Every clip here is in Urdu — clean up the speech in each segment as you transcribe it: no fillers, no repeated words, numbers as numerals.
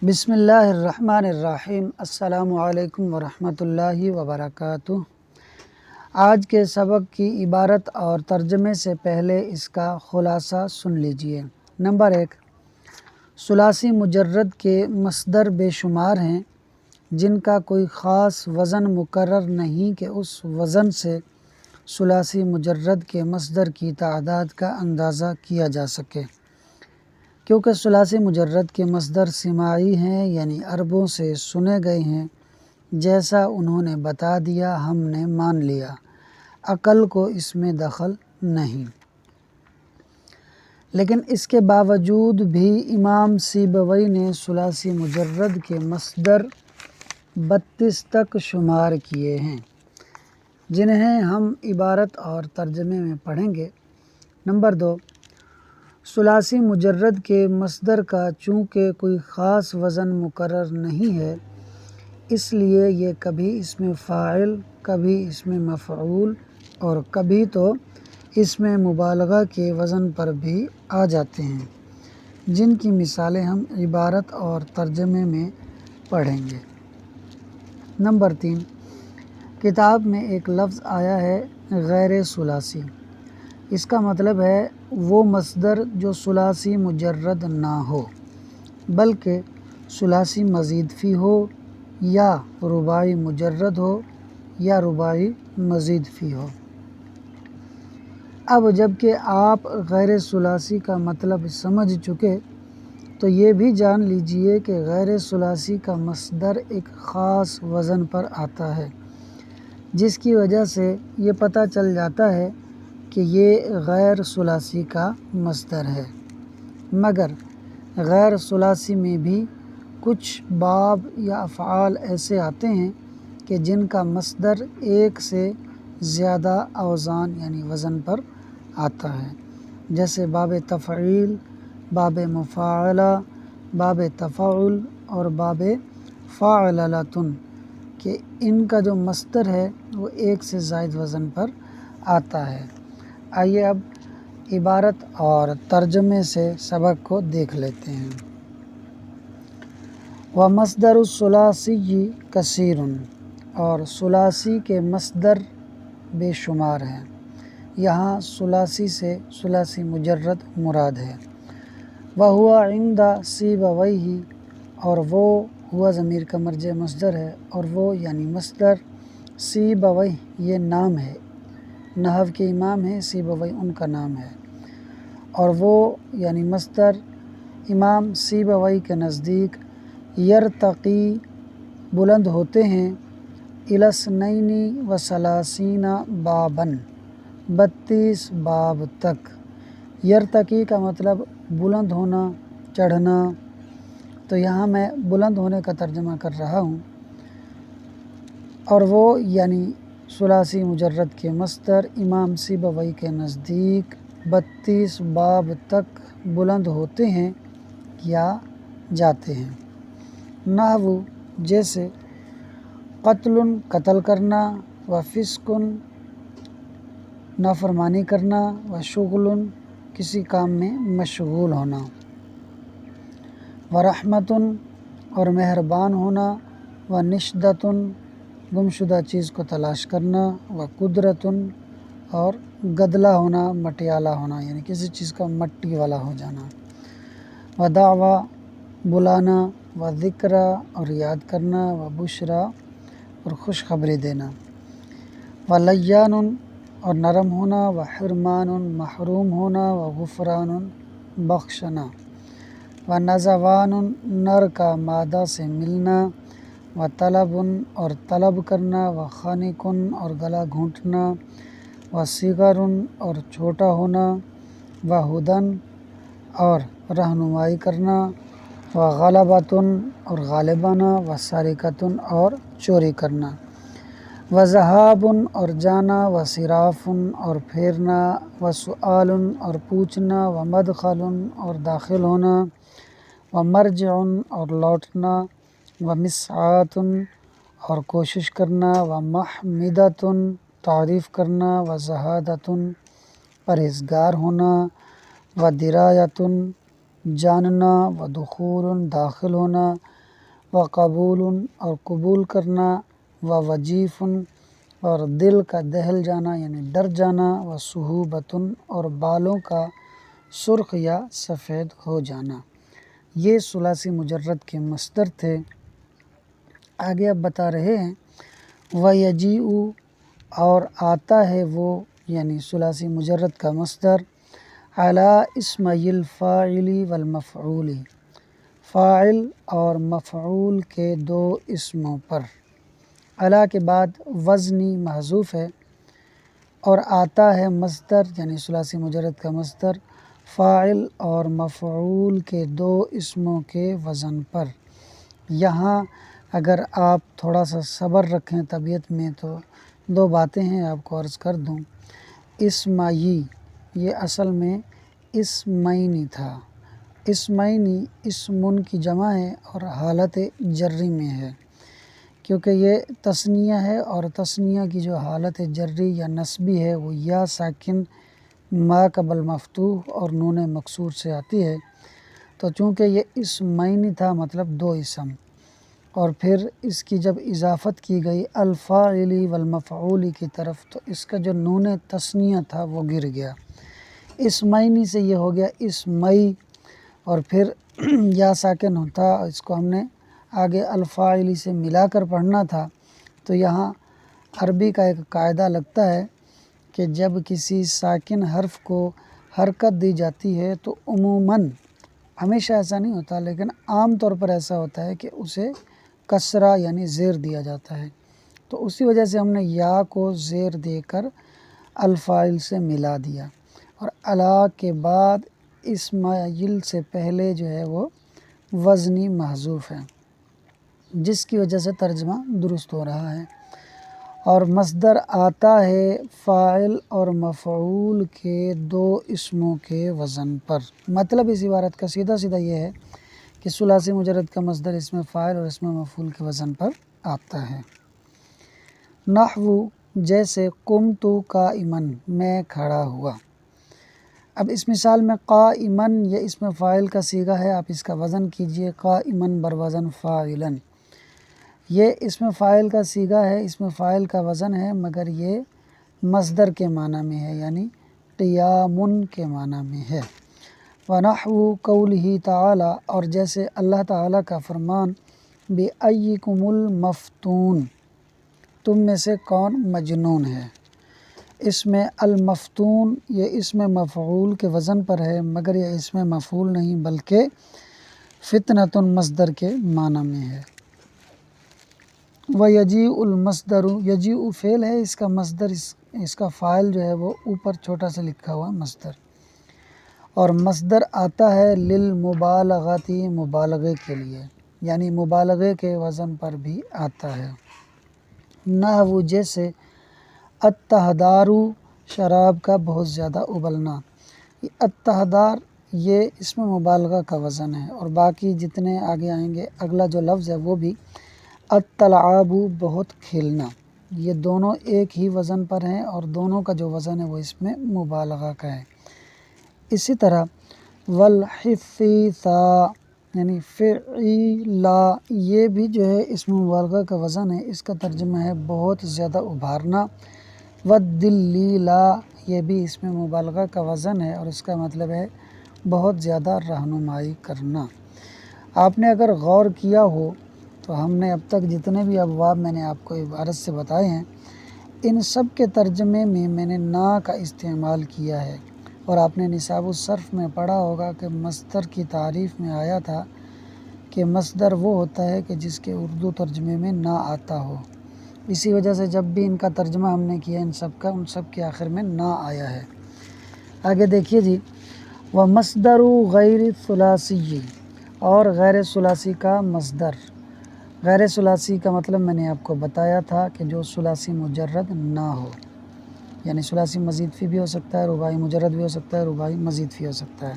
بسم اللہ الرحمن الرحیم۔ السلام علیکم ورحمۃ اللہ وبرکاتہ۔ آج کے سبق کی عبارت اور ترجمے سے پہلے اس کا خلاصہ سن لیجئے۔ نمبر 1، ثلاثی مجرد کے مصدر بے شمار ہیں جن کا کوئی خاص وزن مقرر نہیں کہ اس وزن سے ثلاثی مجرد کے مصدر کی تعداد کا اندازہ کیا جا سکے۔ کیونکہ ثلاثی مجرد کے مصدر سماعی ہیں، یعنی عربوں سے سنے گئے ہیں، جیسا انہوں نے بتا دیا ہم نے مان لیا، عقل کو اس میں دخل نہیں۔ لیکن اس کے باوجود بھی امام سیبوی نے ثلاثی مجرد کے مصدر 32 تک شمار کیے ہیں، جنہیں ہم عبارت اور ترجمے میں پڑھیں گے۔ نمبر 2، ثلاثی مجرد کے مصدر کا چونکہ کوئی خاص وزن مقرر نہیں ہے، اس لیے یہ کبھی اسم فاعل، کبھی اسم مفعول اور کبھی تو اسم مبالغہ کے وزن پر بھی آ جاتے ہیں، جن کی مثالیں ہم عبارت اور ترجمے میں پڑھیں گے۔ نمبر 3، کتاب میں ایک لفظ آیا ہے غیر ثلاثی۔ اس کا مطلب ہے وہ مصدر جو ثلاثی مجرد نہ ہو، بلکہ ثلاثی مزید فی ہو، یا رباعی مجرد ہو، یا رباعی مزید فی ہو۔ اب جب کہ آپ غیر ثلاثی کا مطلب سمجھ چکے، تو یہ بھی جان لیجئے کہ غیر ثلاثی کا مصدر ایک خاص وزن پر آتا ہے، جس کی وجہ سے یہ پتہ چل جاتا ہے کہ یہ غیر ثلاثی کا مصدر ہے۔ مگر غیر ثلاثی میں بھی کچھ باب یا افعال ایسے آتے ہیں کہ جن کا مصدر ایک سے زیادہ اوزان یعنی وزن پر آتا ہے، جیسے باب تفعیل، باب مفاعلہ، باب تفاعل اور باب فاعللۃ، کہ ان کا جو مصدر ہے وہ ایک سے زائد وزن پر آتا ہے۔ آئیے اب عبارت اور ترجمے سے سبق کو دیکھ لیتے ہیں۔ وَمَصْدَرُ الثُّلَاثِيِّ كَثِيرٌ، اور ثلاثی کے مصدر بے شمار ہیں۔ یہاں ثلاثی سے ثلاثی مجرد مراد ہے۔ وَهُوَ عِنْدَ سِيبَوَيْهِ، اور وہ ہوا ضمیر کا مرجع مصدر ہے، اور وہ یعنی مصدر سیبویہ یہ نام ہے، نحو کے امام ہیں سیبوی، ان کا نام ہے، اور وہ یعنی مصدر امام سیبوی کے نزدیک یرتقی بلند ہوتے ہیں، الی اثنین وثلاثین باباً 32 باب تک۔ یرتقی کا مطلب بلند ہونا، چڑھنا، تو یہاں میں بلند ہونے کا ترجمہ کر رہا ہوں، اور وہ یعنی ثلاثی مجرد کے مصدر امام سیبوی کے نزدیک 32 باب تک بلند ہوتے ہیں یا جاتے ہیں۔ نحو جیسے قتل قتل کرنا، و فسق نافرمانی کرنا، و شغل کسی کام میں مشغول ہونا، و رحمت اور مہربان ہونا، و نشدۃ گمشدہ چیز کو تلاش کرنا، و قدرت اور گدلا ہونا، مٹیالہ ہونا، یعنی کسی چیز کا مٹی والا ہو جانا، و دعویٰ بلانا، و ذکرہ اور یاد کرنا، و بشریٰ اور خوشخبری دینا، و لیان اور نرم ہونا، و حرمان محروم ہونا، و غفران بخشنا، و نزوان نر کا مادہ سے ملنا، و طلب اور طلب کرنا، و خنق اور گلا گھونٹنا، و صغر اور چھوٹا ہونا، و ہدی اور رہنمائی کرنا، و غلبۃ اور غالب آنا، و سرقۃ اور چوری کرنا، و ذہاب اور جانا، و صراف اور پھیرنا، و سؤال اور پوچھنا، و مدخل اور داخل ہونا، و مرجع اور لوٹنا، و مسعۃ اور کوشش کرنا، و محمدۃ تعریف کرنا، و زہادۃ پرہیزگار ہونا، و درایۃ جاننا، و دخول داخل ہونا، و قبول اور قبول کرنا، و وجیف اور دل کا دہل جانا یعنی ڈر جانا، و صحوبۃ اور بالوں کا سرخ یا سفید ہو جانا۔ یہ ثلاثی مجرد کے مصدر تھے۔ آگے اب بتا رہے ہیں وَيَجِیءُ اور آتا ہے وہ یعنی ثلاثی مجرد کا مصدر علی اسمَیِ الفاعل والمفعول، فاعل اور مفعول کے دو اسموں پر۔ علی کے بعد وزنی محذوف ہے اور آتا ہے مصدر یعنی ثلاثی مجرد کا مصدر فاعل اور مفعول کے دو اسموں کے وزن پر۔ یہاں اگر آپ تھوڑا سا صبر رکھیں طبیعت میں تو دو باتیں ہیں آپ کو عرض کر دوں۔ اسمعی یہ اصل میں اسمعینی تھا۔ اسمعینی اسمن کی جمع ہے اور حالت جری میں ہے کیونکہ یہ تثنیہ ہے، اور تثنیہ کی جو حالت جری یا نصبی ہے وہ یا ساکن ما قبل مفتوح اور نون مکسور سے آتی ہے، تو چونکہ یہ اسمعینی تھا مطلب دو اسم، اور پھر اس کی جب اضافت کی گئی الفاعل والمفعول کی طرف تو اس کا جو نون تثنیہ تھا وہ گر گیا، اسمعینی سے یہ ہو گیا اسمعی، اور پھر یا ساکن ہوتا اس کو ہم نے آگے الفاعلی سے ملا کر پڑھنا تھا۔ تو یہاں عربی کا ایک قاعدہ لگتا ہے کہ جب کسی ساکن حرف کو حرکت دی جاتی ہے تو عموماً ہمیشہ ایسا نہیں ہوتا لیکن عام طور پر ایسا ہوتا ہے کہ اسے کسرہ یعنی زیر دیا جاتا ہے، تو اسی وجہ سے ہم نے یا کو زیر دے کر الفاعل سے ملا دیا، اور علی کے بعد اسماعیل سے پہلے جو ہے وہ وزنی محذوف ہے جس کی وجہ سے ترجمہ درست ہو رہا ہے۔ اور مصدر آتا ہے فاعل اور مفعول کے دو اسموں کے وزن پر۔ مطلب اس عبارت کا سیدھا سیدھا یہ ہے کہ ثلاثی مجرد کا مصدر اسم فاعل اور اسم مفعول کے وزن پر آتا ہے۔ نحو جیسے قمت قائما میں کھڑا ہوا۔ اب اس مثال میں قائما یہ اسم فاعل کا صیغہ ہے، آپ اس کا وزن کیجئے قائما بروزن فاعلا۔ یہ اسم فاعل کا صیغہ ہے، اسم فاعل کا وزن ہے، مگر یہ مصدر کے معنی میں ہے یعنی قیام کے معنی میں ہے۔ وَنَحْوُ قَوْلِهِ تعالی اور جیسے اللہ تعالیٰ کا فرمان بِأَيِّكُمُ الْمَفْتُونُ تم میں سے کون مجنون ہے۔ اس میں المفتون یہ اسم مفعول کے وزن پر ہے، مگر یہ اسم مفعول نہیں بلکہ فتنۃ مصدر کے معنی میں ہے۔ وَيَجِیءُ المصدر یجیء فعل ہے، اس کا مصدر اس کا فاعل جو ہے وہ اوپر چھوٹا سا لکھا ہوا مصدر، اور مصدر آتا ہے للمبالغۃ مبالغے کے لیے یعنی مبالغے کے وزن پر بھی آتا ہے۔ نحو جیسے التحدار شراب کا بہت زیادہ ابلنا۔ التحدار یہ اسم مبالغہ کا وزن ہے، اور باقی جتنے آگے آئیں گے اگلا جو لفظ ہے وہ بھی التلعاب بہت کھیلنا، یہ دونوں ایک ہی وزن پر ہیں اور دونوں کا جو وزن ہے وہ اس میں مبالغہ کا ہے۔ اسی طرح والحفیظا یعنی فعیلا یہ بھی جو ہے اسم مبالغہ کا وزن ہے، اس کا ترجمہ ہے بہت زیادہ ابھارنا۔ والدلیلا یہ بھی اسم مبالغہ کا وزن ہے اور اس کا مطلب ہے بہت زیادہ رہنمائی کرنا۔ آپ نے اگر غور کیا ہو تو ہم نے اب تک جتنے بھی ابواب میں نے آپ کو عبارت سے بتائے ہیں ان سب کے ترجمے میں میں نے نا کا استعمال کیا ہے، اور آپ نے نصاب الصرف میں پڑھا ہوگا کہ مصدر کی تعریف میں آیا تھا کہ مصدر وہ ہوتا ہے کہ جس کے اردو ترجمے میں نا آتا ہو، اسی وجہ سے جب بھی ان کا ترجمہ ہم نے کیا ان سب کا ان سب کے آخر میں نا آیا ہے۔ آگے دیکھیے جی ومصدر غیر ثلاثی اور غیر ثلاثی کا مصدر۔ غیر ثلاثی کا مطلب میں نے آپ کو بتایا تھا کہ جو ثلاثی مجرد نہ ہو، یعنی ثلاثی مزید فی بھی ہو سکتا ہے، رباعی مجرد بھی ہو سکتا ہے، رباعی مزید فی ہو سکتا ہے۔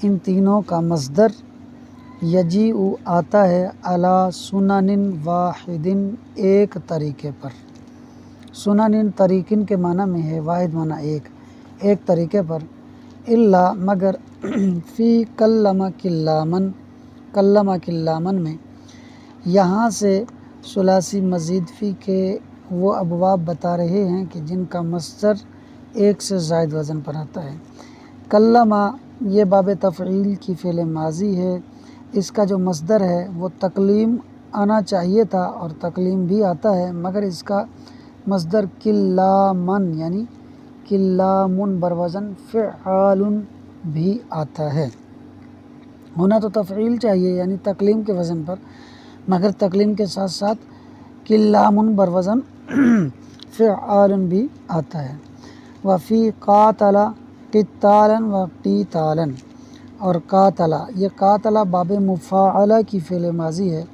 ان تینوں کا مصدر یجیء آتا ہے علی سنن واحد ایک طریقے پر۔ سنن طریقن کے معنی میں ہے، واحد معنی ایک طریقے پر، الا مگر فی کلمہ کلامن میں یہاں سے ثلاثی مزید فی کے وہ ابواب بتا رہے ہیں کہ جن کا مصدر ایک سے زائد وزن پر آتا ہے۔ کلمہ یہ باب تفعیل کی فعل ماضی ہے، اس کا جو مصدر ہے وہ تکلیم آنا چاہیے تھا اور تکلیم بھی آتا ہے، مگر اس کا مصدر کلامن یعنی کلامن بروزن فعال بھی آتا ہے۔ ہونا تو تفعیل چاہیے یعنی تکلیم کے وزن پر، مگر تکلیم کے ساتھ ساتھ کلامن بروزن فعال بھی آتا ہے۔ وفی قاتل قتالا و قتالا، اور قاتل یہ قاتل باب مفاعلہ کی فعل ماضی ہے،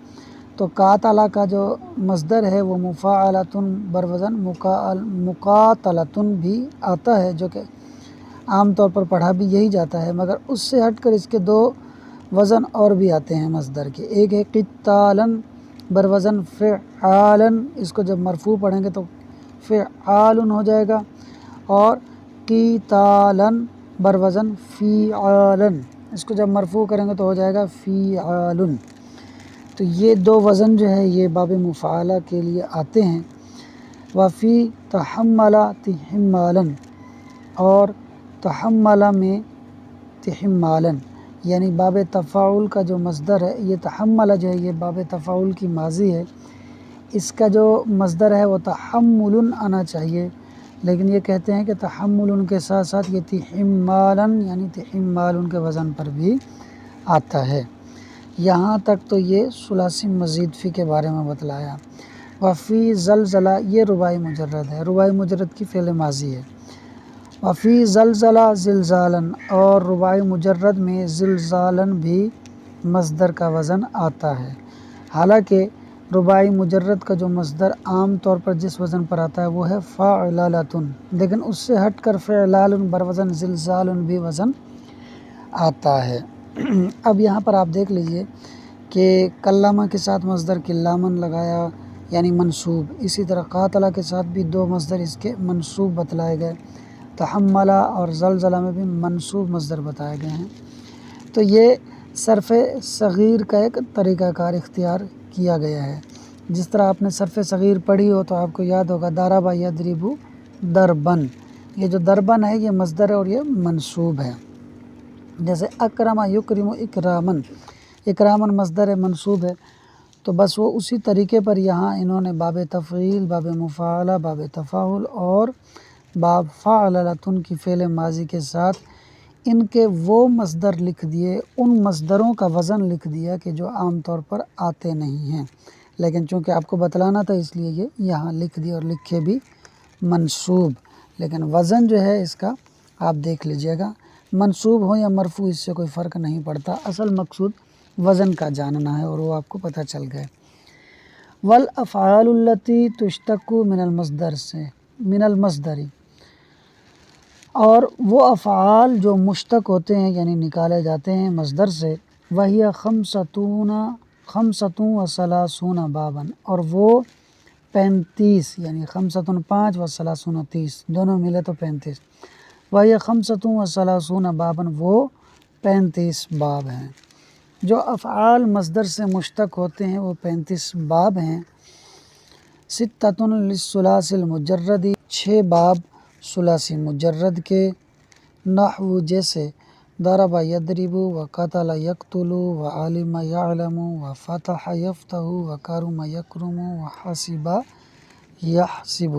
تو قاتل کا جو مصدر ہے وہ مفاعلتن بروزن مقاتلتن بھی آتا ہے، جو کہ عام طور پر پڑھا بھی یہی جاتا ہے، مگر اس سے ہٹ کر اس کے دو وزن اور بھی آتے ہیں مصدر کے، ایک ہے قتالن بروزن فعالن، اس کو جب مرفوع پڑھیں گے تو فعالن ہو جائے گا، اور قتالن بروزن فعالن، اس کو جب مرفوع کریں گے تو ہو جائے گا فعالن۔ تو یہ دو وزن جو ہے یہ باب مفاعلہ کے لیے آتے ہیں۔ وفی تحمل تحمالا، اور تحمل میں تحمالا یعنی باب تفاعل کا جو مصدر ہے، یہ تحمل جو ہے یہ باب تفاعل کی ماضی ہے، اس کا جو مصدر ہے وہ تحمل آنا چاہیے، لیکن یہ کہتے ہیں کہ تحمل کے ساتھ ساتھ یہ تحمالا یعنی تحمال کے وزن پر بھی آتا ہے۔ یہاں تک تو یہ ثلاثی مزید فی کے بارے میں بتلایا۔ وفی زلزلہ یہ رباعی مجرد ہے، رباعی مجرد کی فعل ماضی ہے۔ وفی زلزلہ زلزالاً، اور رباعی مجرد میں زلزالاً بھی مصدر کا وزن آتا ہے، حالانکہ رباعی مجرد کا جو مصدر عام طور پر جس وزن پر آتا ہے وہ ہے فعلالتن، لیکن اس سے ہٹ کر فعلال بروزن زلزال بھی وزن آتا ہے۔ اب یہاں پر آپ دیکھ لیجئے کہ کلمہ کے ساتھ مصدر کلامن لگایا یعنی منصوب، اسی طرح قاتلہ کے ساتھ بھی دو مصدر اس کے منصوب بتلائے گئے، تحملہ اور زلزلہ میں بھی منصوب مصدر بتائے گئے ہیں۔ تو یہ صرف صغیر کا ایک طریقہ کار اختیار کیا گیا ہے۔ جس طرح آپ نے صرف صغیر پڑھی ہو تو آپ کو یاد ہوگا ضرب یضرب ضربن، یہ جو ضربن ہے یہ مصدر ہے اور یہ منصوب ہے۔ جیسے اکرم یکرم اکرامن، اکرامن مصدر ہے منصوب ہے، تو بس وہ اسی طریقے پر یہاں انہوں نے باب تفعیل، باب مفاعلہ، باب تفاعل اور باب فعللتن کی فعل ماضی کے ساتھ ان کے وہ مصدر لکھ دیے، ان مصدروں کا وزن لکھ دیا کہ جو عام طور پر آتے نہیں ہیں، لیکن چونکہ آپ کو بتلانا تھا اس لیے یہ یہاں لکھ دیا، اور لکھے بھی منصوب، لیکن وزن جو ہے اس کا آپ دیکھ لیجئے گا، منصوب ہو یا مرفوع اس سے کوئی فرق نہیں پڑتا، اصل مقصود وزن کا جاننا ہے اور وہ آپ کو پتہ چل گئے۔ والافعال التی تشتق من المصدر سے، من المصدری، اور وہ افعال جو مشتق ہوتے ہیں یعنی نکالے جاتے ہیں مصدر سے، وہی خمسۃ و ثلاثون باباً، اور وہ 35 یعنی خمسۃ 5 و ثلاثون 30 دونوں ملے تو 35، وہی خمسۃ و ثلاثون باباً وہ 35 باب ہیں۔ جو افعال مصدر سے مشتق ہوتے ہیں وہ 35 باب ہیں۔ ستۃ للثلاثی المجرد، 6 باب ثلاثی مجرد کے، نحو جیسے ضرب یضرب و قتل یقتل و علم یعلم و فتح یفتح و کرم یکرم و حسب یحسب۔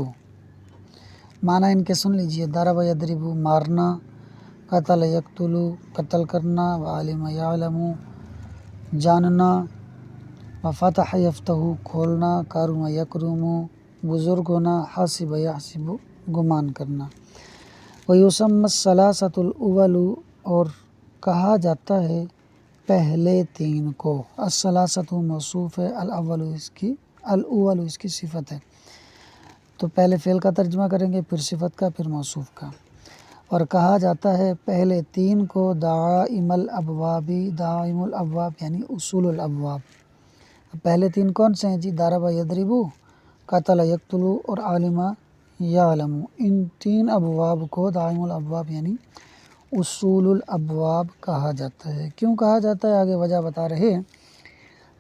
معنی ان کے سن لیجئے، ضرب یضرب مارنا، قتل یقتل قتل کرنا، و علم یعلم جاننا، و فتح یفتح کھولنا، کرم یکرم بزرگ ہونا، حسب یحسب گمان کرنا۔ ویسمی الثلاثۃ الاول، اور کہا جاتا ہے پہلے 3 کو، الثلاثۃ موصوف ہے، الاول اس کی صفت ہے، تو پہلے فعل کا ترجمہ کریں گے، پھر صفت کا، پھر موصوف کا۔ اور کہا جاتا ہے پہلے 3 کو دعائم الابواب، دعائم الابواب یعنی اصول الابواب۔ پہلے 3 کون سے ہیں جی؟ ضرب یضرب، قتل یقتل اور علم یعلم، ان 3 ابواب کو دعائم الابواب یعنی اصول الابواب کہا جاتا ہے۔ کیوں کہا جاتا ہے آگے وجہ بتا رہے ہیں،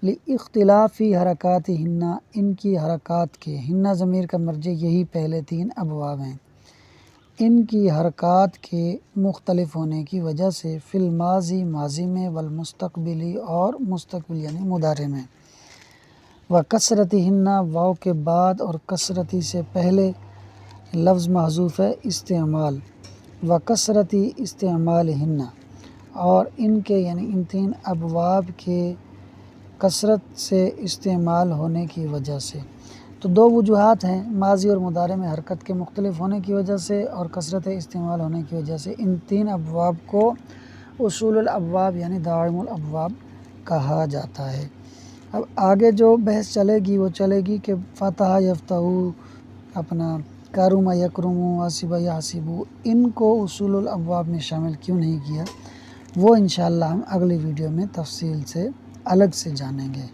لاختلافی حرکات ہنہ، ان کی حرکات کے، ہنہ ضمیر کا مرجع یہی پہلے 3 ابواب ہیں، ان کی حرکات کے مختلف ہونے کی وجہ سے فی الماضی ماضی میں، والمستقبلی اور مستقبل یعنی مضارع میں، وکثرتہن واو کے بعد اور کثرتی سے پہلے لفظ محذوف ہے استعمال، وکثرتی استعمالہن، اور ان کے یعنی ان 3 ابواب کے کثرت سے استعمال ہونے کی وجہ سے۔ تو 2 وجوہات ہیں، ماضی اور مضارع میں حرکت کے مختلف ہونے کی وجہ سے اور کثرت استعمال ہونے کی وجہ سے ان 3 ابواب کو اصول الابواب یعنی دعائم الابواب کہا جاتا ہے۔ اب آگے جو بحث چلے گی وہ چلے گی کہ فتح یفتح، اپنا کرم یکرم، حسب یحسب، ان کو اصول الابواب میں شامل کیوں نہیں کیا، وہ انشاءاللہ ہم اگلی ویڈیو میں تفصیل سے الگ سے جانیں گے۔